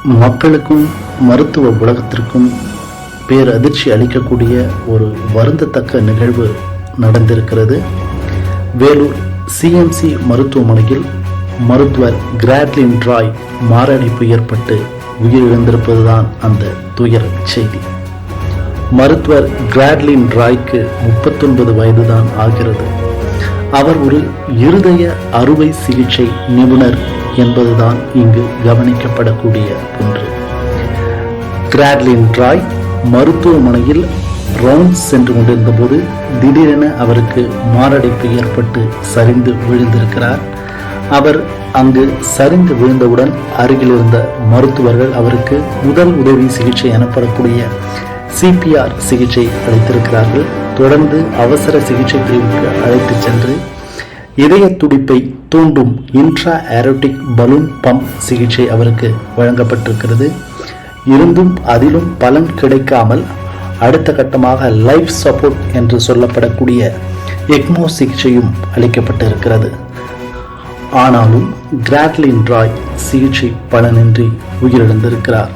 மக்களுக்கும் மருத்துவ உலகத்திற்கும் பேரதிர்ச்சி அளிக்கக்கூடிய ஒரு வருந்தத்தக்க நிகழ்வு நடந்திருக்கிறது. வேலூர் சிஎம்சி மருத்துவமனையில் மருத்துவர் கிராட்லின் ராய் மாரடைப்பு ஏற்பட்டு உயிரிழந்திருப்பதுதான் அந்த துயர செய்தி. மருத்துவர் கிராட்லின் ராய்க்கு 39 வயதுதான் ஆகிறது. அவர் ஒரு இருதய அறுவை சிகிச்சை நிபுணர் என்பதுதான் இங்கு கவனிக்கப்படக்கூடிய ஒன்று. கிராட்லின் ராய் மருத்துவமனையில் ரவுண்ட்ஸ் சென்று கொண்டிருந்த போது திடீரென அவருக்கு மாரடைப்பு ஏற்பட்டு சரிந்து விழுந்திருக்கிறார். அவர் அங்கு சரிந்து விழுந்தவுடன் அருகில் இருந்த மருத்துவர்கள் அவருக்கு முதல் உதவி சிகிச்சை எனப்படக்கூடிய சிபிஆர் சிகிச்சை அளித்திருக்கிறார்கள். தொடர்ந்து அவசர சிகிச்சை பிரிவுக்கு அழைத்து சென்று இதய துடிப்பை தூண்டும் இன்ட்ரா ஏரோட்டிக் பலூன் பம்ப் சிகிச்சை அவருக்கு வழங்கப்பட்டிருக்கிறது. இருந்தும் அதிலும் பலன் கிடைக்காமல் அடுத்த கட்டமாக லைஃப் சப்போர்ட் என்று சொல்லப்படக்கூடிய எக்மோ சிகிச்சையும் அளிக்கப்பட்டிருக்கிறது. ஆனாலும் கிராட்லின் ராய் சிகிச்சை பலனின்றி உயிரிழந்திருக்கிறார்.